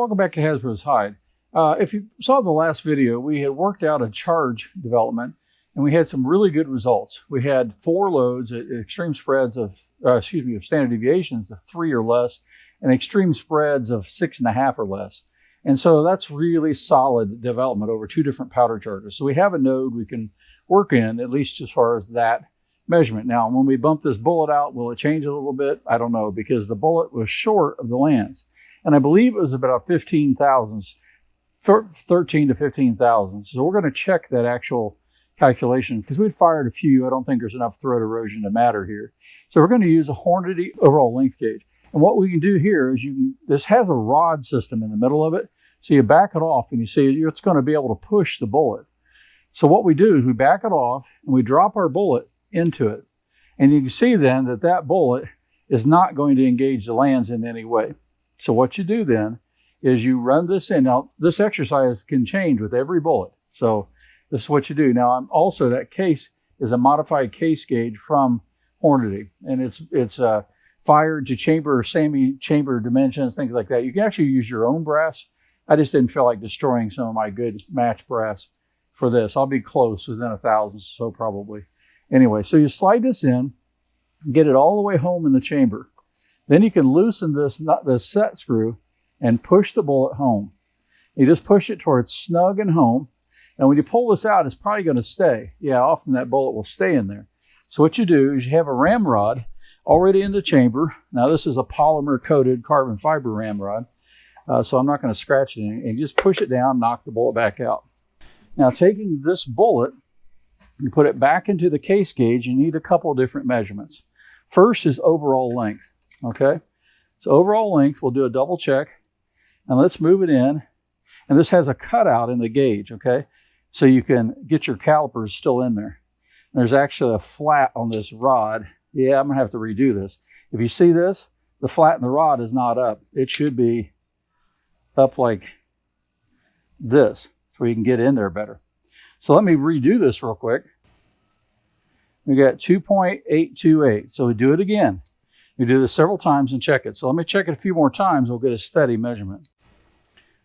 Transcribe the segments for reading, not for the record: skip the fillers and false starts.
welcome back to Hasbro's Hide. If you saw the last video, we had worked out a charge development and we had some really good results. We had 4 loads at extreme spreads of standard deviations of 3 or less and extreme spreads of 6.5 or less. And so that's really solid development over 2 different powder charges. So we have a node we can work in, at least as far as that measurement. Now, when we bump this bullet out, will it change a little bit? I don't know, because the bullet was short of the lands. And I believe it was about 15 thousandths, 13 to 15 thousandths. So we're going to check that actual calculation because we'd fired a few. I don't think there's enough thread erosion to matter here. So we're going to use a Hornady overall length gauge. And what we can do here is this has a rod system in the middle of it. So you back it off and you see it's going to be able to push the bullet. So what we do is we back it off and we drop our bullet into it. And you can see then that that bullet is not going to engage the lands in any way. So what you do then is you run this in. Now, this exercise can change with every bullet. So this is what you do. Now, also that case is a modified case gauge from Hornady. And it's fired to chamber, semi-chamber dimensions, things like that. You can actually use your own brass. I just didn't feel like destroying some of my good match brass for this. I'll be close, within 1,000, so probably. Anyway, so you slide this in, get it all the way home in the chamber. Then you can loosen this set screw and push the bullet home. You just push it towards snug and home. And when you pull this out, it's probably going to stay. Yeah, often that bullet will stay in there. So what you do is you have a ramrod already in the chamber. Now this is a polymer coated carbon fiber ramrod. So I'm not going to scratch it. And you just push it down, knock the bullet back out. Now taking this bullet, you put it back into the case gauge, you need a couple of different measurements. First is overall length. Okay, so overall length, we'll do a double check. And let's move it in. And this has a cutout in the gauge, okay? So you can get your calipers still in there. And there's actually a flat on this rod. Yeah, I'm gonna have to redo this. If you see this, the flat in the rod is not up. It should be up like this, so you can get in there better. So let me redo this real quick. We got 2.828, so we do it again. We do this several times and check it. So let me check it a few more times. We'll get a steady measurement.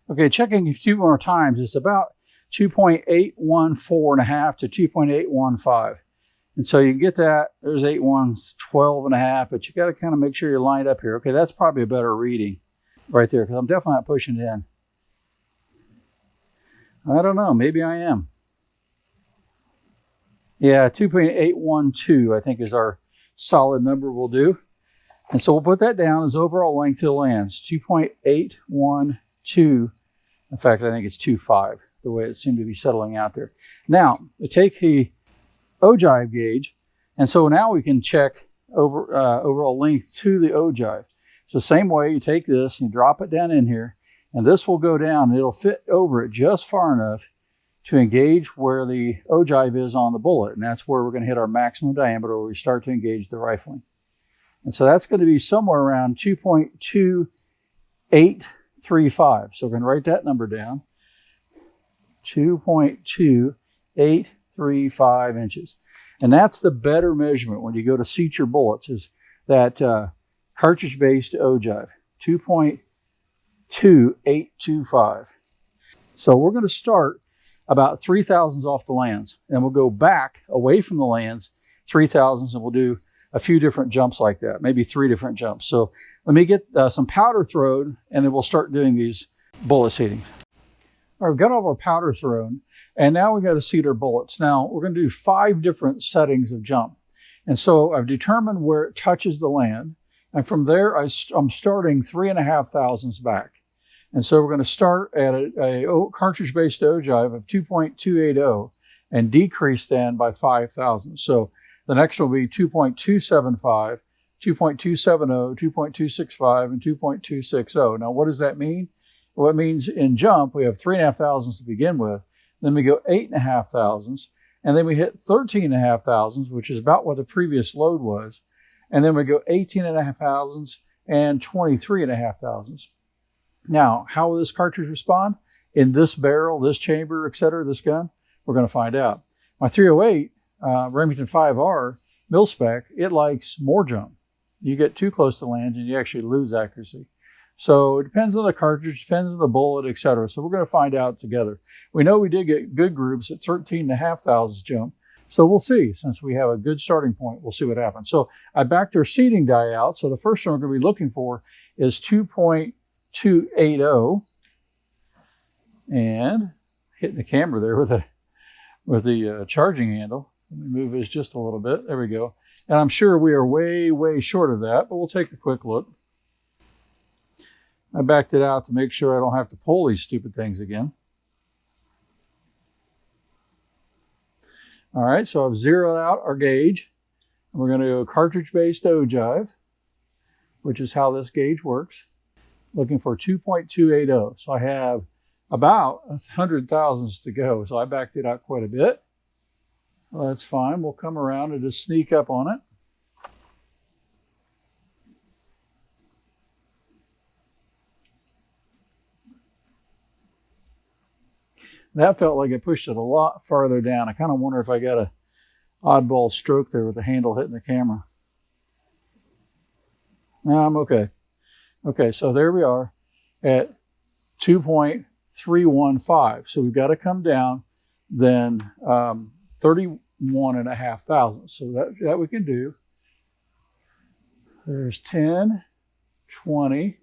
Okay, checking a few more times. It's about 2.814.5 to 2.815. And so you get that. There's 8 ones, 12.5, but you got to kind of make sure you're lined up here. Okay, that's probably a better reading right there because I'm definitely not pushing it in. I don't know. Maybe I am. Yeah, 2.812 I think is our solid number we'll do. And so we'll put that down as overall length to the lands, 2.812. In fact, I think it's 2.5, the way it seemed to be settling out there. Now, we take the ogive gauge, and so now we can check overall length to the ogive. So same way, you take this and you drop it down in here, and this will go down. It'll fit over it just far enough to engage where the ogive is on the bullet, and that's where we're going to hit our maximum diameter where we start to engage the rifling. And so that's going to be somewhere around 2.2835. So we're going to write that number down. 2.2835 inches. And that's the better measurement when you go to seat your bullets, is that cartridge-based ogive. 2.2825. So we're going to start about 3 thousandths off the lands. And we'll go back away from the lands 3 thousandths, and we'll do a few different jumps like that, maybe 3 different jumps. So let me get some powder thrown, and then we'll start doing these bullet seatings. All right, we've got all of our powder thrown, and now we've got to seat our bullets. Now, we're going to do 5 different settings of jump. And so I've determined where it touches the land, and from there, I'm starting 3.5 thousandths back. And so we're going to start at a cartridge-based ogive of 2.280 and decrease then by 5 thousandths. So the next one will be 2.275, 2.270, 2.265, and 2.260. Now, what does that mean? Well, it means in jump, we have 3.5 thousandths to begin with. Then we go 8.5 thousandths, and then we hit 13.5 thousandths, which is about what the previous load was. And then we go 18.5 thousandths and 23.5 thousandths. Now, how will this cartridge respond? In this barrel, this chamber, etc., this gun? We're going to find out. My 308 Remington 5R mil-spec, it likes more jump. You get too close to land and you actually lose accuracy. So it depends on the cartridge, depends on the bullet, etc. So we're going to find out together. We know we did get good groups at 13,500 jump. So we'll see. Since we have a good starting point, we'll see what happens. So I backed our seeding die out. So the first one we're going to be looking for is 2.280. And hitting the camera there with the charging handle. Let me move this just a little bit. There we go. And I'm sure we are way, way short of that, but we'll take a quick look. I backed it out to make sure I don't have to pull these stupid things again. All right, so I've zeroed out our gauge. We're going to go cartridge-based ogive, which is how this gauge works. Looking for 2.280. So I have about 100 thousandths to go. So I backed it out quite a bit. Well, that's fine. We'll come around and just sneak up on it. That felt like I pushed it a lot farther down. I kind of wonder if I got a oddball stroke there with the handle hitting the camera. No, I'm okay. Okay, so there we are at 2.315. So we've got to come down then 31.5 thousandths. So that we can do. There's 10, 20,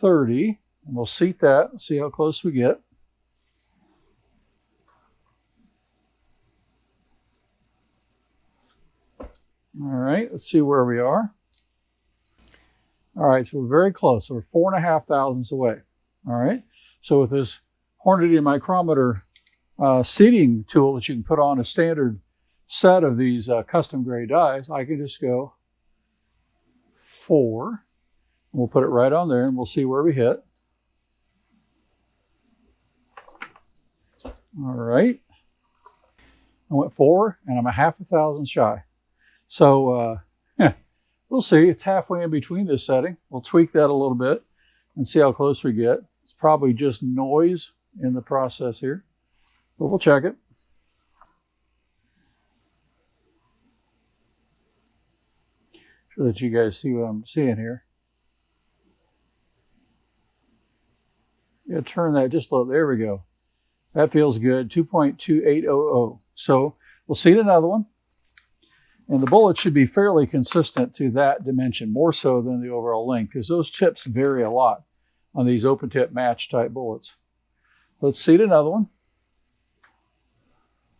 30, and we'll seat that and see how close we get. All right, let's see where we are. All right, so we're very close. So we're 4.5 thousandths away. All right, so with this Hornady micrometer seating tool that you can put on a standard set of these custom grade dies, I can just go 4. We'll put it right on there and we'll see where we hit. All right, I went 4 and I'm a 0.5 thousandth shy. So we'll see. It's halfway in between this setting. We'll tweak that a little bit and see how close we get. It's probably just noise in the process here, but we'll check it. So that you guys see what I'm seeing here. Yeah, turn that just a little. There we go. That feels good. 2.2800. So we'll seat another one. And the bullet should be fairly consistent to that dimension, more so than the overall length, because those tips vary a lot on these open tip match type bullets. Let's seat another one.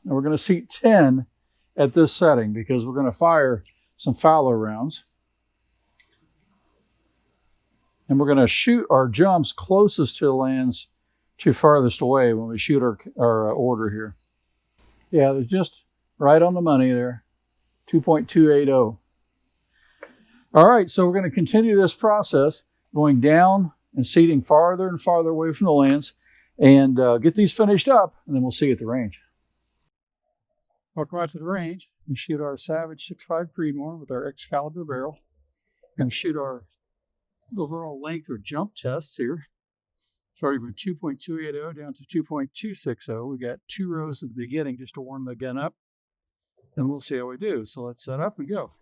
And we're going to seat 10 at this setting because we're going to fire some Fowler rounds. And we're going to shoot our jumps closest to the lands to farthest away when we shoot our order here. Yeah, they're just right on the money there. 2.280. All right, so we're going to continue this process, going down and seating farther and farther away from the lands, and get these finished up, and then we'll see you at the range. Welcome out to the range. We shoot our Savage 6.5 Creedmoor with our Excalibur barrel. We're going to shoot our overall length or jump tests here, starting from 2.280 down to 2.260. We got 2 rows at the beginning just to warm the gun up. And we'll see how we do. So let's set up and go.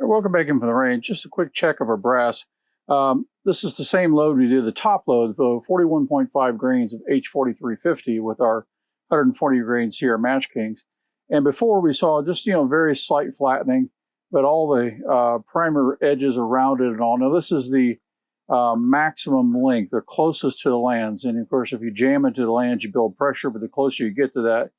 Welcome back in from the range. Just a quick check of our brass. This is the same load we did the top load, the 41.5 grains of H4350 with our 140 grain Sierra Matchkings. And before we saw just, very slight flattening, but all the primer edges are rounded and all. Now this is the maximum length. They're closest to the lands. And of course, if you jam into the lands, you build pressure, but the closer you get to that,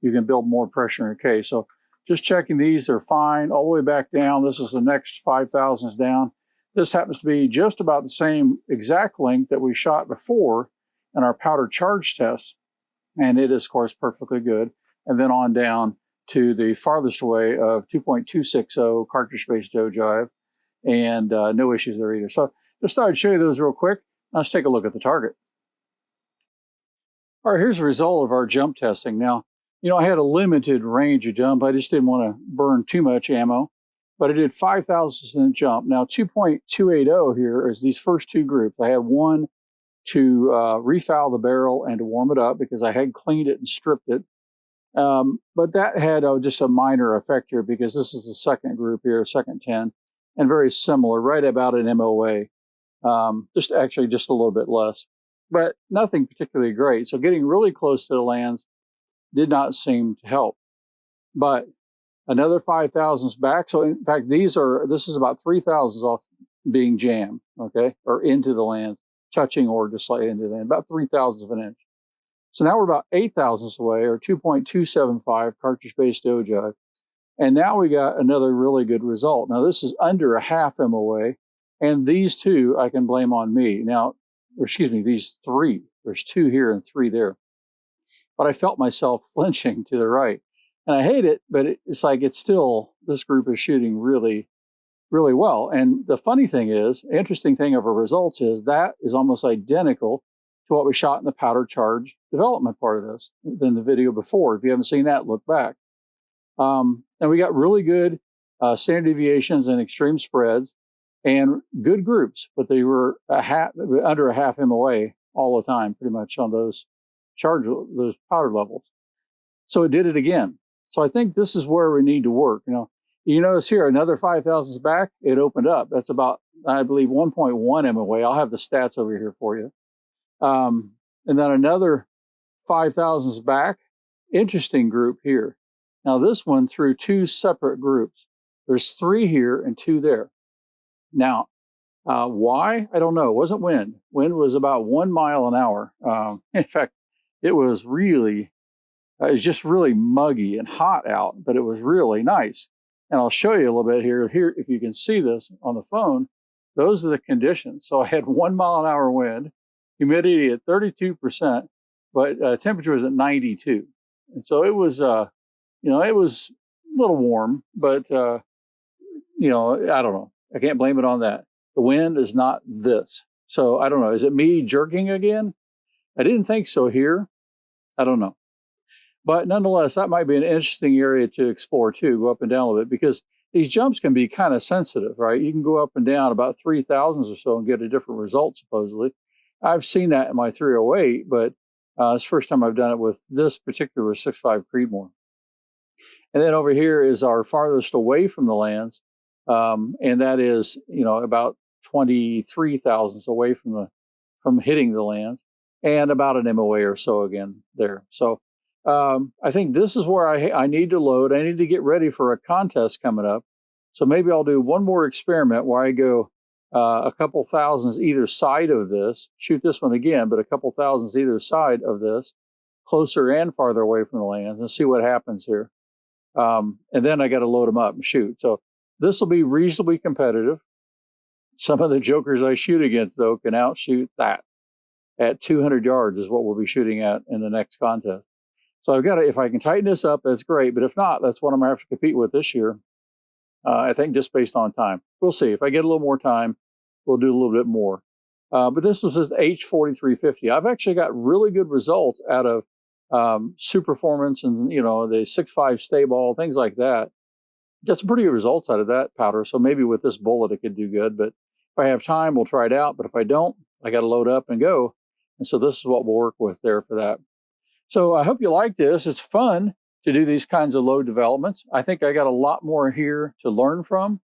you can build more pressure in your case. So just checking these, they're fine. All the way back down, this is the next 5,000ths down. This happens to be just about the same exact length that we shot before in our powder charge test. And it is, of course, perfectly good. And then on down to the farthest away of 2.260 cartridge-based ogive, and no issues there either. So just thought I'd show you those real quick. Let's take a look at the target. All right, here's the result of our jump testing. Now, I had a limited range of jump. I just didn't want to burn too much ammo, but I did 5,000th jump. Now, 2.280 here is these first two groups. I had one to refoul the barrel and to warm it up because I had cleaned it and stripped it. But that had just a minor effect here because this is the second group here, second 10, and very similar, right about an MOA. Just a little bit less, but nothing particularly great. So getting really close to the lands did not seem to help. But another 5,000ths back. So in fact, this is about 3,000ths off being jammed, okay, or into the land, touching or just slightly into the land, about 3,000ths of an inch. So now we're about 8,000ths away, or 2.275 cartridge-based ogive. And now we got another really good result. Now this is under a half MOA, and these two I can blame on me. Now, these three. There's two here and three there. But I felt myself flinching to the right. And I hate it, but it's like this group is shooting really, really well. And the funny thing is, interesting thing of our results is that is almost identical to what we shot in the powder charge development part of this than the video before. If you haven't seen that, look back. And we got really good standard deviations and extreme spreads and good groups, but they were under a half MOA all the time, pretty much on those powder levels. So it did it again. So I think this is where we need to work. You notice here, another 5,000ths back, it opened up. That's about, I believe, 1.1 MOA. I'll have the stats over here for you. And then another 5,000ths back, interesting group here. Now this one through two separate groups. There's three here and two there. Now, why? I don't know. It wasn't wind. Wind was about 1 mile an hour. In fact, it was just really muggy and hot out, but it was really nice. And I'll show you a little bit here. Here, if you can see this on the phone, those are the conditions. So I had 1 mile an hour wind, humidity at 32%, but temperature was at 92. And so it was, it was a little warm, but, I don't know. I can't blame it on that. The wind is not this. So I don't know. Is it me jerking again? I didn't think so here. I don't know. But nonetheless, that might be an interesting area to explore too, go up and down a little bit, because these jumps can be kind of sensitive, right? You can go up and down about 3,000ths or so and get a different result, supposedly. I've seen that in my 308, but it's the first time I've done it with this particular 6.5 Creedmoor. And then over here is our farthest away from the lands, and that is, about 23,000ths away from hitting the lands, and about an MOA or so again there. So I think this is where I need to load. I need to get ready for a contest coming up. So maybe I'll do one more experiment where I go a couple thousands either side of this, shoot this one again, but a couple thousands either side of this, closer and farther away from the lands, and see what happens here. And then I got to load them up and shoot. So this will be reasonably competitive. Some of the jokers I shoot against, though, can outshoot that. At 200 yards is what we'll be shooting at in the next contest. So I've got to, if I can tighten this up, that's great. But if not, that's what I'm going to have to compete with this year. I think just based on time. We'll see. If I get a little more time, we'll do a little bit more. But this is this H4350. I've actually got really good results out of Superformance and, the 6.5 stay ball, things like that. Got some pretty good results out of that powder. So maybe with this bullet, it could do good. But if I have time, we'll try it out. But if I don't, I got to load up and go. And so this is what we'll work with there for that. So I hope you like this. It's fun to do these kinds of load developments. I think I got a lot more here to learn from.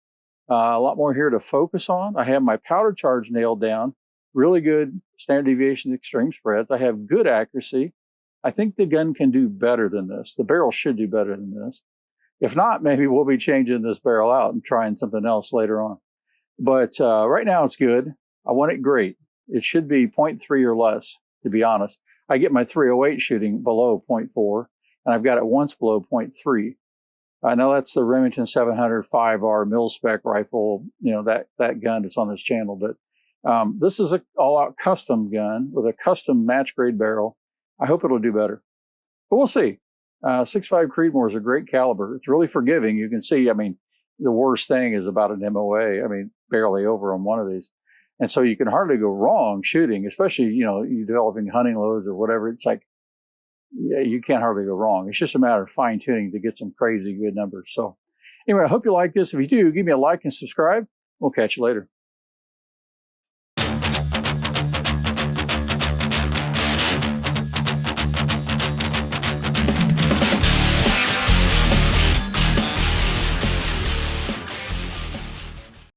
A lot more here to focus on. I have my powder charge nailed down. Really good standard deviation extreme spreads. I have good accuracy. I think the gun can do better than this. The barrel should do better than this. If not, maybe we'll be changing this barrel out and trying something else later on. But right now it's good. I want it great. It should be 0.3 or less, to be honest. I get my 308 shooting below 0.4, and I've got it once below 0.3. I know that's the Remington 700 5R mil-spec rifle, you know, that gun that's on this channel. But this is an all-out custom gun with a custom match-grade barrel. I hope it'll do better. But we'll see. 6.5 Creedmoor is a great caliber. It's really forgiving. You can see, I mean, the worst thing is about an MOA. I mean, barely over on one of these. And so you can hardly go wrong shooting, especially, you know, you developing hunting loads or whatever. It's like, yeah, you can't hardly go wrong. It's just a matter of fine tuning to get some crazy good numbers. So anyway, I hope you like this. If you do, give me a like and subscribe. We'll catch you later.